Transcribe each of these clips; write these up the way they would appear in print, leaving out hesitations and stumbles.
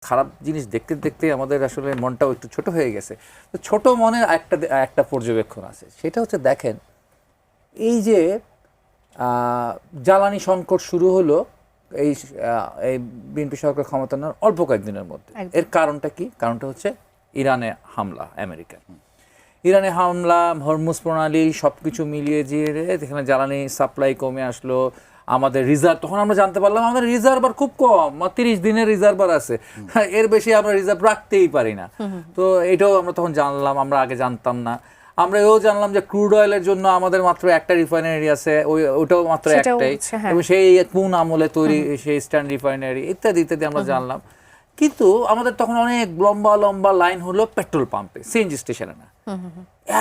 খারাপ জিনিস দেখতে দেখতে আমাদের আসলে মনটাও একটু ছোট হয়ে গেছে। তো ছোট মনের একটা পর্যবেক্ষণ আছে, সেটা হচ্ছে দেখেন এই যে জ্বালানি সংকট শুরু হলো এই এই বিএনপি সরকার ক্ষমতা নেওয়ার অল্প কয়েকদিনের মধ্যে। এর কারণটা কি? কারণটা হচ্ছে ইরানে হামলা, আমেরিকার ইরানে হামলা, হরমুজ প্রণালী সব কিছু মিলিয়ে যে এখানে জ্বালানি সাপ্লাই কমে আসলো, আমাদের রিজার্ভ, তখন আমরা জানতে পারলাম আমাদের রিজার্ভ আর খুব কম, 30 দিনের রিজার্ভ আর আছে, এর বেশি আমরা রিজার্ভ রাখতেই পারি না। তো এটাও আমরা তখন জানলাম, আমরা আগে জানতাম না। আমরা এও জানলাম যে ক্রুড অয়েলের জন্য আমাদের মাত্র একটা রিফাইনারি আছে, ওটাও মাত্র একটাই, এবং সেই কোন আমলে তৈরি সেই স্ট্যান্ড রিফাইনারি, ইত্যাদি ইত্যাদি আমরা জানলাম। কিন্তু আমাদের তখন অনেক লম্বা লম্বা লাইন হলো পেট্রোল পাম্পে, সিএনজি স্টেশনে না,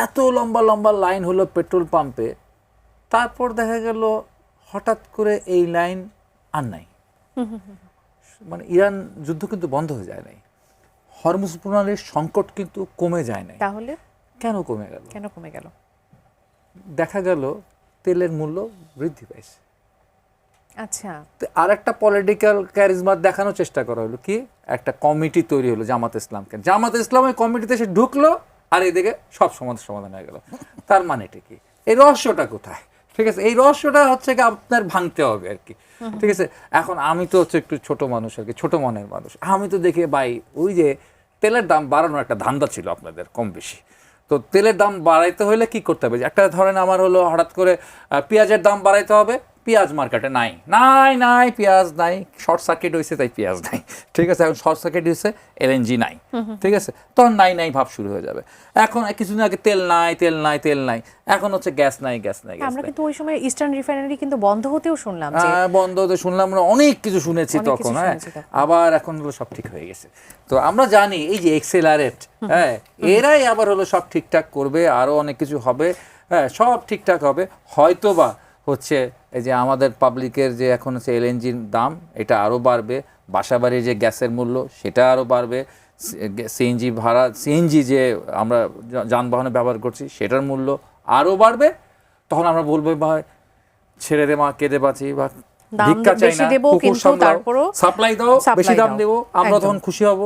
এত লম্বা লম্বা লাইন হলো পেট্রোল পাম্পে। তারপর দেখা গেল হঠাৎ করে এই লাইন আর নাই, মানে ইরান যুদ্ধ কিন্তু বন্ধ হয়ে যায় নাই, হরমুজ প্রণালীর সংকট কিন্তু কমে যায় নাই। তাহলে কেন কমে গেল? কেন কমে গেল? দেখা গেল তেলের মূল্য বৃদ্ধি পাইছে। আচ্ছা, আর একটা পলিটিক্যাল ক্যারিজমা দেখানোর চেষ্টা করা হলো, কি একটা কমিটি তৈরি হলো জামাত ইসলামকে, জামাত ইসলাম ওই কমিটিতে এসে ঢুকলো, আর এদিকে সব সমাধান হয়ে গেল। তার মানেটা কি? এই রহস্যটা কোথায়? ঠিক আছে, এই রহস্যটা হচ্ছে কি আপনার ভাঙতে হবে আর কি। ঠিক আছে, এখন আমি তো হচ্ছে একটু ছোট মানুষ আর কি, ছোট মনের মানুষ, আমি তো দেখে ভাই ওই যে তেলের দাম বাড়ানোর একটা ধান্দা ছিল আপনাদের কম বেশি, তো তেলের দাম বাড়াইতে হলে কি করতে হবে? একটা ধরেন আমার হলো হঠাৎ করে পেঁয়াজের দাম বাড়াইতে হবে, পেঁয়াজ মার্কেটে নাই নাই নাই পেঁয়াজ নাই, শর্ট সার্কিট হয়েছে তাই পেঁয়াজ নাই। ঠিক আছে, এখন শর্ট সার্কিট হয়েছে, এলএনজি নাই, ঠিক আছে, তখন নাই নাই ভাব শুরু হয়ে যাবে। এখন কিছুদিন আগে তেল নাই তেল নাই তেল নাই, এখন হচ্ছে গ্যাস নাই গ্যাস নাই। আমরা কিন্তু ওই সময় ইস্টার্ন রিফাইনারি কিন্তু বন্ধ হতেও শুনলাম, বন্ধ হতে শুনলাম, আমরা অনেক কিছু শুনেছি তখন। হ্যাঁ, আবার এখন হলো সব ঠিক হয়ে গেছে। তো আমরা জানি এই যে এক্সেলারেট, হ্যাঁ, এরাই আবার হলো সব ঠিকঠাক করবে, আরো অনেক কিছু হবে, হ্যাঁ, সব ঠিকঠাক হবে হয়তোবা। হচ্ছে এই যে আমাদের পাবলিকের যে এখন হচ্ছে এলএনজির দাম, এটা আরও বাড়বে, বাসাবাড়ির যে গ্যাসের মূল্য সেটা আরও বাড়বে, সিএনজি ভাড়া, সিএনজি যে আমরা যানবাহনে ব্যবহার করছি সেটার মূল্য আরও বাড়বে। তখন আমরা বলবো ভাই ছেড়ে দে মা, কেঁদে বাঁচি, বা ভিক্ষা চাই না, কুকুর সামলাও, সাপ্লাই দাও, বেশি দাম দেবো, আমরা তখন খুশি হব।